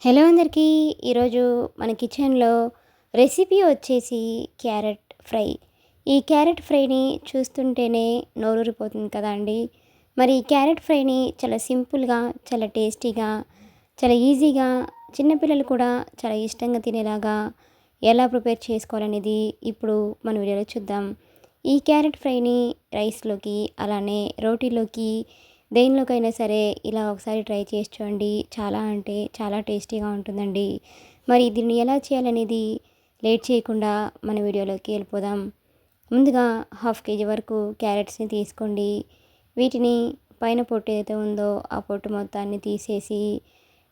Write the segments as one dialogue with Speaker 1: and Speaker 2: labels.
Speaker 1: Hello అందరికీ. ఈరోజు మన కిచెన్లో రెసిపీ వచ్చేసి క్యారెట్ ఫ్రై. ఈ క్యారెట్ ఫ్రైని చూస్తుంటేనే నోరూరిపోతుంది కదా అండి. మరి ఈ క్యారెట్ ఫ్రైని చాలా సింపుల్గా, చాలా టేస్టీగా, చాలా ఈజీగా చిన్నపిల్లలు కూడా చాలా ఇష్టంగా తినేలాగా ఎలా ప్రిపేర్ చేసుకోవాలనేది ఇప్పుడు మన వీడియోలో చూద్దాం. ఈ క్యారెట్ ఫ్రైని రైస్లోకి, అలానే రోటీలోకి, దేనిలోకైనా సరే ఇలా ఒకసారి ట్రై చేసి చూడండి. చాలా అంటే చాలా టేస్టీగా ఉంటుందండి. మరి దీన్ని ఎలా చేయాలనేది లేట్ చేయకుండా మన వీడియోలోకి వెళ్ళిపోదాం. ముందుగా 1/2 కేజీ వరకు క్యారెట్స్ని తీసుకోండి. వీటిని పైన పొట్టు ఏదైతే ఉందో ఆ పొట్టు మొత్తాన్ని తీసేసి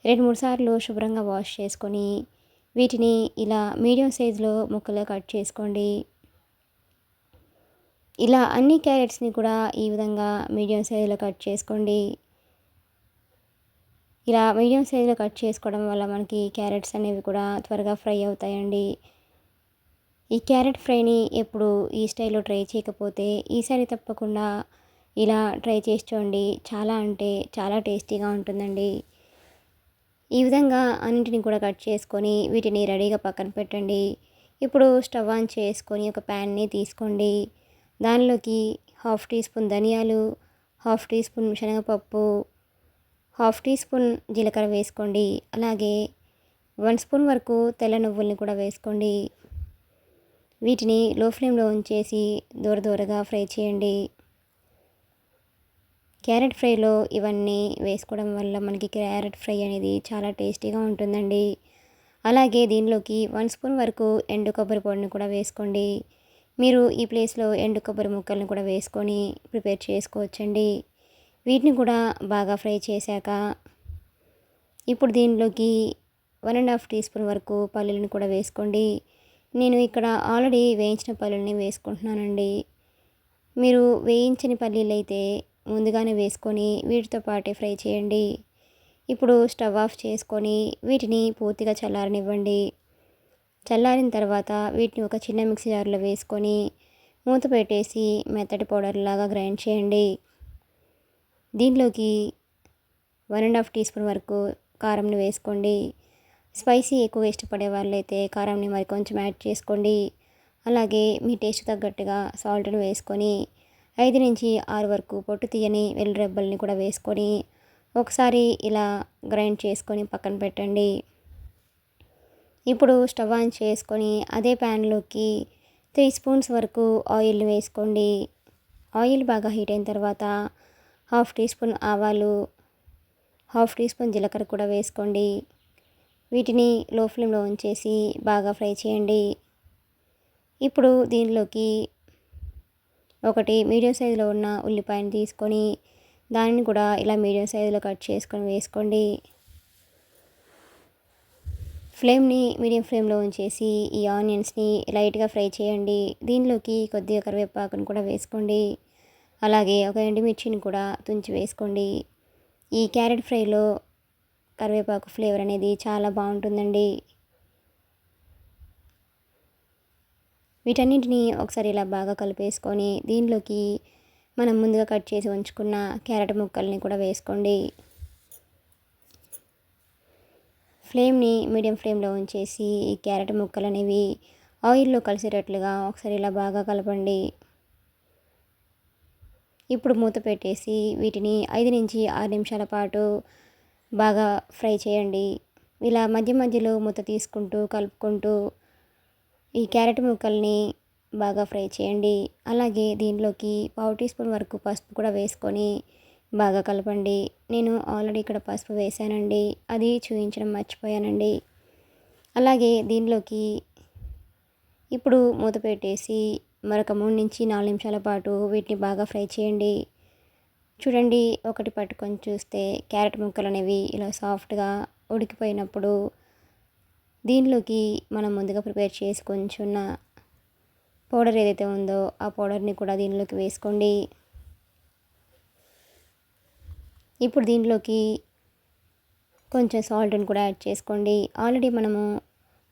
Speaker 1: 2-3 సార్లు శుభ్రంగా వాష్ చేసుకొని వీటిని ఇలా మీడియం సైజులో ముక్కలుగా కట్ చేసుకోండి. ఇలా అన్ని క్యారెట్స్ని కూడా ఈ విధంగా మీడియం సైజులో కట్ చేసుకోండి. ఇలా మీడియం సైజులో కట్ చేసుకోవడం వల్ల మనకి క్యారెట్స్ అనేవి కూడా త్వరగా ఫ్రై అవుతాయండి. ఈ క్యారెట్ ఫ్రైని ఎప్పుడు ఈ స్టైల్లో ట్రై చేయకపోతే ఈసారి తప్పకుండా ఇలా ట్రై చేసి చూడండి. చాలా అంటే చాలా టేస్టీగా ఉంటుందండి. ఈ విధంగా అన్నింటిని కూడా కట్ చేసుకొని వీటిని రెడీగా పక్కన పెట్టండి. ఇప్పుడు స్టవ్ ఆన్ చేసుకొని ఒక ప్యాన్ని తీసుకోండి. దానిలోకి 1/2 టీ స్పూన్ ధనియాలు, 1/2 టీ స్పూన్ శనగపప్పు, 1/2 టీ స్పూన్ జీలకర్ర వేసుకోండి. అలాగే 1 స్పూన్ వరకు తెల్ల నువ్వుల్ని కూడా వేసుకోండి. వీటిని లో ఫ్లేమ్లో ఉంచేసి దూరగా ఫ్రై చేయండి. క్యారెట్ ఫ్రైలో ఇవన్నీ వేసుకోవడం వల్ల మనకి క్యారెట్ ఫ్రై అనేది చాలా టేస్టీగా ఉంటుందండి. అలాగే దీనిలోకి 1 స్పూన్ వరకు ఎండు కొబ్బరి పొడిని కూడా వేసుకోండి. మీరు ఈ ప్లేస్లో ఎండు కొబ్బరి ముక్కల్ని కూడా వేసుకొని ప్రిపేర్ చేసుకోవచ్చండి. వీటిని కూడా బాగా ఫ్రై చేశాక ఇప్పుడు దీనిలోకి 1.5 టీ స్పూన్ వరకు పల్లీలను కూడా వేసుకోండి. నేను ఇక్కడ ఆల్రెడీ వేయించిన పల్లీలని వేసుకుంటున్నానండి. మీరు వేయించని పల్లీలు అయితే ముందుగానే వేసుకొని వీటితో పాటే ఫ్రై చేయండి. ఇప్పుడు స్టవ్ ఆఫ్ చేసుకొని వీటిని పూర్తిగా చల్లారనివ్వండి. చల్లారిన తర్వాత వీటిని ఒక చిన్న మిక్సీ జార్లో వేసుకొని మూత పెట్టేసి మెత్తటి పౌడర్ లాగా గ్రైండ్ చేయండి. దీనిలోకి 1.5 టీ స్పూన్ వరకు కారంని వేసుకోండి. స్పైసీ ఎక్కువ ఇష్టపడే వాళ్ళైతే కారంని మరి కొంచెం యాడ్ చేసుకోండి. అలాగే మీ టేస్ట్ తగ్గట్టుగా సాల్ట్ని వేసుకొని 5-6 వరకు పొట్టు తీయని వెల్లుల్లి రెబ్బల్ని కూడా వేసుకొని ఒకసారి ఇలా గ్రైండ్ చేసుకొని పక్కన పెట్టండి. ఇప్పుడు స్టవ్ ఆన్ చేసుకొని అదే ప్యాన్లోకి 3 స్పూన్స్ వరకు ఆయిల్ని వేసుకోండి. ఆయిల్ బాగా హీట్ అయిన తర్వాత 1/2 టీ స్పూన్ ఆవాలు, 1/2 టీ స్పూన్ జీలకర్ర కూడా వేసుకోండి. వీటిని లో ఫ్లేమ్లో ఉంచేసి బాగా ఫ్రై చేయండి. ఇప్పుడు దీనిలోకి ఒకటి మీడియం సైజులో ఉన్న ఉల్లిపాయను తీసుకొని దానిని కూడా ఇలా మీడియం సైజులో కట్ చేసుకొని వేసుకోండి. ఫ్లేమ్ని మీడియం ఫ్లేమ్లో ఉంచేసి ఈ ఆనియన్స్ని లైట్గా ఫ్రై చేయండి. దీనిలోకి కొద్దిగా కరివేపాకును కూడా వేసుకోండి. అలాగే ఒక ఎండుమిర్చిని కూడా తుంచి వేసుకోండి. ఈ క్యారెట్ ఫ్రైలో కరివేపాకు ఫ్లేవర్ అనేది చాలా బాగుంటుందండి. వీటన్నింటినీ ఒకసారి ఇలా బాగా కలిపేసుకొని దీనిలోకి మనం ముందుగా కట్ చేసి ఉంచుకున్న క్యారెట్ ముక్కల్ని కూడా వేసుకోండి. ఫ్లేమ్ని మీడియం ఫ్లేమ్లో ఉంచేసి ఈ క్యారెట్ ముక్కలు అనేవి ఆయిల్లో కలిసేటట్లుగా ఒకసారి ఇలా బాగా కలపండి. ఇప్పుడు మూత పెట్టేసి వీటిని 5-6 నిమిషాల పాటు బాగా ఫ్రై చేయండి. ఇలా మధ్య మధ్యలో మూత తీసుకుంటూ కలుపుకుంటూ ఈ క్యారెట్ ముక్కల్ని బాగా ఫ్రై చేయండి. అలాగే దీనిలోకి 1/2 టీ స్పూన్ వరకు పసుపు కూడా వేసుకొని బాగా కలపండి. నేను ఆల్రెడీ ఇక్కడ పసుపు వేసానండి, అది చూపించడం మర్చిపోయానండి. అలాగే దీనిలోకి ఇప్పుడు మూత పెట్టేసి మరొక 3-4 నిమిషాల పాటు వీటిని బాగా ఫ్రై చేయండి. చూడండి, ఒకటి పట్టుకొని చూస్తే క్యారెట్ ముక్కలు అనేవి ఇలా సాఫ్ట్గా ఉడికిపోయినప్పుడు దీనిలోకి మనం ముందుగా ప్రిపేర్ చేసుకొంచున్న పౌడర్ ఏదైతే ఉందో ఆ పౌడర్ని కూడా దీనిలోకి వేసుకోండి. ఇప్పుడు దీనిలోకి కొంచెం సాల్ట్ని కూడా యాడ్ చేసుకోండి. ఆల్రెడీ మనము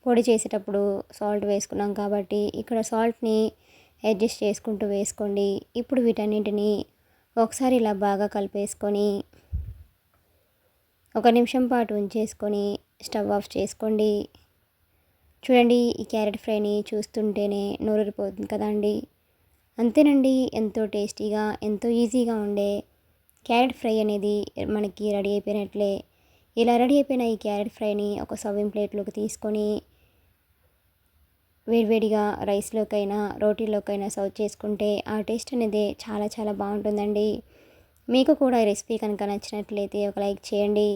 Speaker 1: పొడి చేసేటప్పుడు సాల్ట్ వేసుకున్నాం కాబట్టి ఇక్కడ సాల్ట్ని అడ్జస్ట్ చేసుకుంటూ వేసుకోండి. ఇప్పుడు వీటన్నింటినీ ఒకసారి ఇలా బాగా కలిపేసుకొని 1 నిమిషం పాటు ఉంచేసుకొని స్టవ్ ఆఫ్ చేసుకోండి. చూడండి, ఈ క్యారెట్ ఫ్రైని చూస్తుంటేనే నోరూరిపోతుంది కదండి. అంతేనండి, ఎంతో టేస్టీగా ఎంతో ఈజీగా ఉండే క్యారెట్ ఫ్రై అనేది మనకి రెడీ అయిపోయినట్లే. ఇలా రెడీ అయిపోయిన ఈ క్యారెట్ ఫ్రైని ఒక సర్వింగ్ ప్లేట్లోకి తీసుకొని వేడివేడిగా రైస్లోకైనా రోటీలోకైనా సర్వ్ చేసుకుంటే ఆ టేస్ట్ అనేది చాలా చాలా బాగుంటుందండి. మీకు కూడా ఈ రెసిపీ కనుక నచ్చినట్లయితే ఒక లైక్ చేయండి.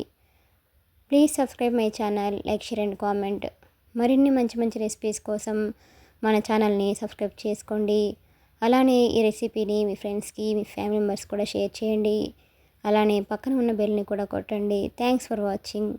Speaker 1: Please subscribe my channel, like share and comment. మరిన్ని మంచి మంచి రెసిపీస్ కోసం మన ఛానల్ని సబ్స్క్రైబ్ చేసుకోండి. అలానే ఈ రెసిపీని మీ ఫ్రెండ్స్కి మీ ఫ్యామిలీ మెంబర్స్ కూడా షేర్ చేయండి. అలానే పక్కన ఉన్న బెల్ని కూడా కొట్టండి. Thanks for watching.